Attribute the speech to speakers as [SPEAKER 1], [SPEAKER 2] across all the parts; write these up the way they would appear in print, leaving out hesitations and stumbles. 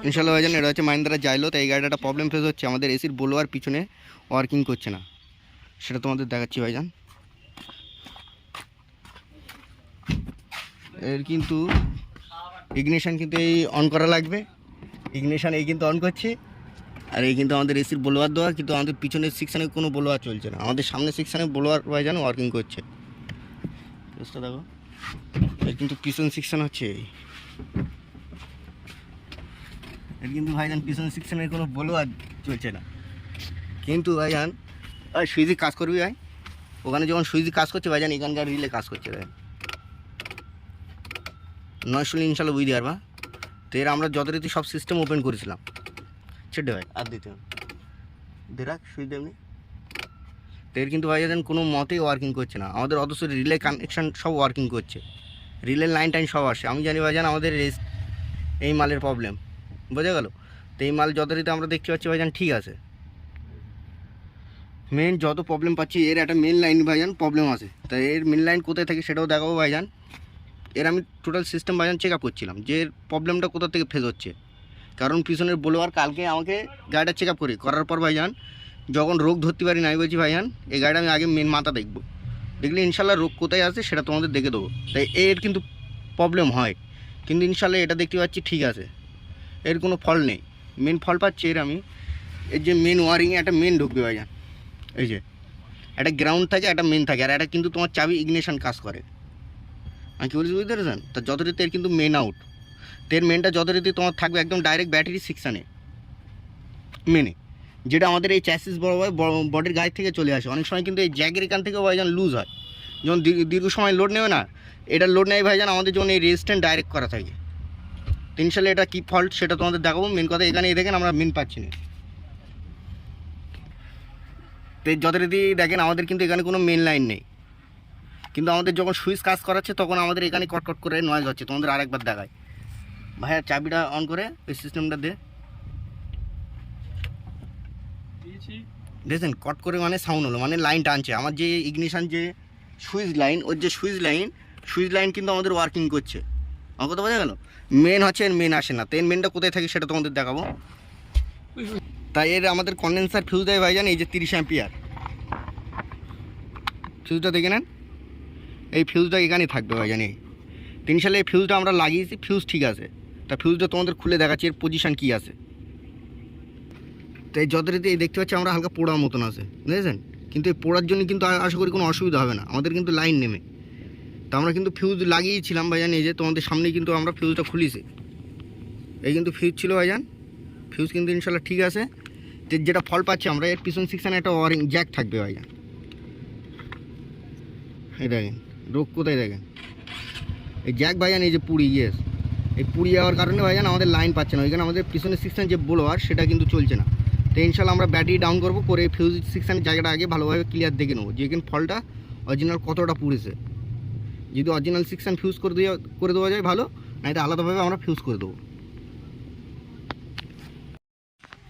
[SPEAKER 1] ইনশাল্লাহ ভাইজান, এটা হচ্ছে মাহিন্দ্রা জাইলো। তো এই গাড়িটা একটা প্রবলেম ফেস হচ্ছে, আমাদের এসির ব্লোয়ার পিছনে ওয়ার্কিং করছে না, সেটা তোমাদের দেখাচ্ছি ভাইজান। এর কিন্তু ইগনিশন কিন্তু এই অন করা লাগবে, ইগনিশন এই কিন্তু অন করছে, আর এই কিন্তু আমাদের এসির ব্লোয়ার দেওয়া, কিন্তু আমাদের পিছনের সেকশানে কোনো ব্লোয়ার চলছে না, আমাদের সামনের সেকশানে ব্লোয়ার ভাইজান ওয়ার্কিং করছে। বুঝতে দেখো, এর কিন্তু পিছন সেকশান হচ্ছে এই, এর কিন্তু ভাইজান পিছন সেকশানের কোনো ব্লোয়ার চলছে না। কিন্তু ভাইজান ওই সুইচে কাজ করবি ভাই, ওখানে যখন সুইচে কাজ করছে ভাইজান, এখানকার রিলে কাজ করছে ভাই, নয় শুনলে ইনশাল্লাহ বুঝতে পারবা। তো এর আমরা যথারীতি সব সিস্টেম ওপেন করেছিলাম, ছেড়ে ভাই আর দিতে দেরাক সুইচ এমনি। তো এর কিন্তু ভাইজান কোনো মতেই ওয়ার্কিং করছে না আমাদের, অথচ রিলে কানেকশান সব ওয়ার্কিং করছে, রিলে লাইন টাইন সব আসে। আমি জানি ভাইজান আমাদের এই মালের প্রবলেম, বোঝা গেল। তো এই মাল যথারীতি আমরা দেখতে পাচ্ছি ভাইজান ঠিক আছে, মেন যত প্রবলেম পাচ্ছি এর একটা মেন লাইন ভাইজান প্রবলেম আছে। তাই এর মেন লাইন কোথায় থাকে সেটাও দেখাবো ভাইজান। এর আমি টোটাল সিস্টেম ভাইজান চেক আপ করছিলাম যে এর প্রবলেমটা কোথা থেকে ফেস হচ্ছে, কারণ পিছনের ব্লোয়ার কালকে আমাকে গাড়িটা চেক আপ করার পর ভাইজান যখন রোগ ধরতে পারি না, আমি বলছি ভাইজান এই গাড়িটা আমি আগে মেন মাথা দেখবো, দেখলে ইনশাল্লাহ রোগ কোথায় আছে সেটা তোমাদের দেখে দেবো। তাই এর কিন্তু প্রবলেম হয়, কিন্তু ইনশাল্লাহ এটা দেখতে পাচ্ছি ঠিক আছে, এর কোনো ফল নেই। মেন ফল পাচ্ছি এর আমি, এর যে মেন ওয়ারিংয়ে একটা মেন ঢুকবে ভাইজান, এই যে একটা গ্রাউন্ড থাকে একটা মেন থাকে, আর এটা কিন্তু তোমার চাবি ইগনিশন কাজ করে। আমি কী বলছি বুঝতে পেরেছেন? তা যথারীতি এর কিন্তু মেন আউট, তো এর মেনটা যথারীতি তোমার থাকবে একদম ডাইরেক্ট ব্যাটারি সেকশানে মেনে, যেটা আমাদের এই চ্যাসিস বডির গায়ে থেকে চলে আসে। অনেক সময় কিন্তু এই জ্যাগের এখান থেকেও ভাইজান লুজ হয়, যখন দীর্ঘ সময় লোড নেবে না, এটা লোড নেয় ভাইজান আমাদের যখন এই রেজিস্ট্যান্ট ডাইরেক্ট করা থাকে। তো ইনশাল্লাহ এটা কী ফল্ট সেটা তোমাদের দেখাবো। মেন কথা এখানে দেখেন আমরা মেন পাচ্ছি না, তো যথারীতি দেখেন আমাদের কিন্তু এখানে কোনো মেন লাইন নেই, কিন্তু আমাদের যখন সুইচ কাজ করাচ্ছে তখন আমাদের এখানে কটকট করে নয়েজ হচ্ছে। তোমাদের আরেকবার দেখায় ভাইয়া, চাবিটা অন করে ওই সিস্টেমটা দেখছেন কট করে মানে সাউন্ড হলো, মানে লাইন টানছে। আমার যে ইগনিশন যে সুইচ লাইন, ওর যে সুইচ লাইন কিন্তু আমাদের ওয়ার্কিং করছে। আমার কথা বোঝা গেল? মেন হচ্ছে এর মেন আসে না, তো এর মেনটা কোথায় থাকে সেটা তোমাদের দেখাবো। তাই এর আমাদের কন্ডেন্সার ফিউজ দেয় ভাইজান, এই যে 30 অ্যাম্পিয়ার ফিউজটা দেখে নেন, এই ফিউজটা এখানেই থাকবে ভাইজান। এই 3 সালে এই ফিউজটা আমরা লাগিয়েছি, ফিউজ ঠিক আছে। তা ফিউজটা তোমাদের খুলে দেখাচ্ছি এর পজিশান কী আছে। তো এই যথারীতি এই দেখতে পাচ্ছি আমরা হালকা পোড়ার মতন আছে, বুঝেছেন? কিন্তু এই পোড়ার জন্য কিন্তু আশা করি কোনো অসুবিধা হবে না, আমাদের কিন্তু লাইন নেমে। তো আমরা কিন্তু ফিউজ লাগিয়েছিলাম ভাইজান, এই যে তোমাদের সামনেই কিন্তু আমরা ফিউজটা খুলিছি, এই কিন্তু ফিউজ ছিল ভাইজান, ফিউজ কিন্তু ইনশাল্লাহ ঠিক আছে। যেটা ফল পাচ্ছি আমরা, এর পিছন সেকশানে একটা ওয়ারিং জ্যাক থাকবে ভাইজান। এই দেখেন রোগ কোথায় দেখেন, এই জ্যাক ভাইজান এই যে পুড়ি, ইয়েস এই পুড়ি যাওয়ার কারণে ভাইজান আমাদের লাইন পাচ্ছে না, ওইখানে আমাদের পিছনের সেকশান যে ব্লোয়ার সেটা কিন্তু চলছে না। তো ইনশাল্লাহ আমরা ব্যাটারি ডাউন করবো, করে ফিউজ সেকশানের জায়গাটা আগে ভালোভাবে ক্লিয়ার দেখে নেবো যে এখানে ফলটা অরিজিনাল কতটা পুড়েছে। যদি অরিজিনাল সেকশান ফিউজ করে দেওয়া যায় ভালো, না এটা আলাদাভাবে আমরা ফিউজ করে দেবো।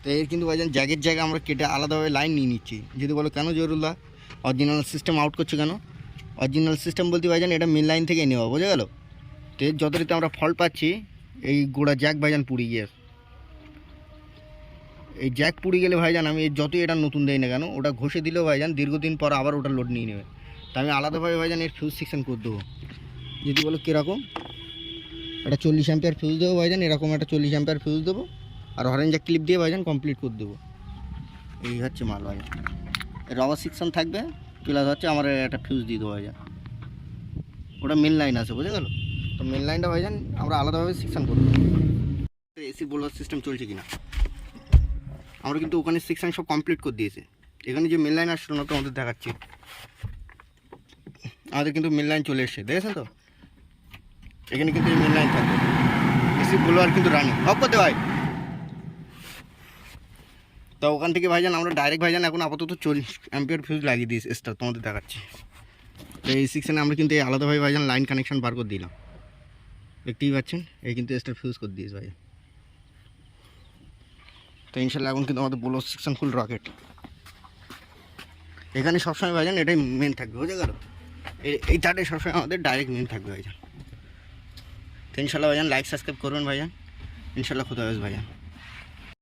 [SPEAKER 1] তো এর কিন্তু ভাইজান জ্যাগের জায়গা আমরা কেটে আলাদাভাবে লাইন নিয়ে নিচ্ছি। যদি বলো কেন জরুল্লাহ অরিজিনাল সিস্টেম আউট করছে কেন, অরিজিনাল সিস্টেম বলতে ভাইজান এটা মেন লাইন থেকে নেওয়া, বোঝা গেল? তো এর যথারীতি আমরা ফল পাচ্ছি, এই গোড়া জ্যাক ভাইজান পুড়ে গিয়ে, এই জ্যাক পুড়ে গেলে ভাইজান আমি যতই এটা নতুন দেয় না কেন, ওটা ঘষে দিলেও ভাইজান দীর্ঘদিন পর আবার ওটা লোড নিয়ে নেবে। তা আমি আলাদাভাবে ভাইজান এর ফিউজ সেকশন করে দেবো। যদি বলো কীরকম, একটা 40 অ্যাম্পিয়ার ফিউজ দেবো ভাইজান, এরকম একটা 40 অ্যাম্পিয়ার ফিউজ দেবো, আর অরেঞ্জ ক্লিপ দিয়ে ভাইজান কমপ্লিট করে দেবো। এই হচ্ছে মাল ভাইজান, রবার সেকশন থাকবে, প্লাস হচ্ছে আমার একটা ফিউজ দিয়ে দেবো ভাইজান, ওটা মেন লাইন আছে, বুঝে গেল? তো মেন লাইনটা ভাইজান আমরা আলাদাভাবে সেকশন করবো। এসি বোলার সিস্টেম চলছে কিনা, আমরা কিন্তু ওখানে সেকশন সব কমপ্লিট করে দিয়েছি। এখানে যে মেন লাইন আসলো না তো আমাদের দেখাচ্ছি, আমাদের কিন্তু মেন লাইন চলে এসছে, দেখেছেন তো? এখানে কিন্তু এই মেন লাইন থাকবে, এসি বোলার কিন্তু রানিং। অফ করতে ভাই। তো ওখান থেকে ভাইজান আমরা ডাইরেক্ট ভাইজান এখন আপাতত 40 অ্যাম্পিয়ার ফিউজ লাগিয়ে দিয়েছি এক্সট্রা, তোমাদের দেখাচ্ছি। তো এই সেকশানে আমরা কিন্তু এই আলাদাভাবে ভাইজান লাইন কানেকশন বার করে দিলাম, দেখতেই পাচ্ছেন। এই কিন্তু এক্সট্রা ফিউজ করে দিয়েছে ভাইজান। তো ইনশাল্লাহ এখন কিন্তু আমাদের ব্লো সেকশন ফুল রকেট। এখানে সবসময় ভাইজান এটাই মেন থাকবে, বুঝে গেল? এই তারটাই সবসময় আমাদের ডাইরেক্ট মেন থাকবে ভাইজান। তো ইনশাল্লাহ ভাইজান লাইক সাবস্ক্রাইব করবেন ভাইজান, ইনশাল্লাহ খুদা হাফেজ ভাইজান।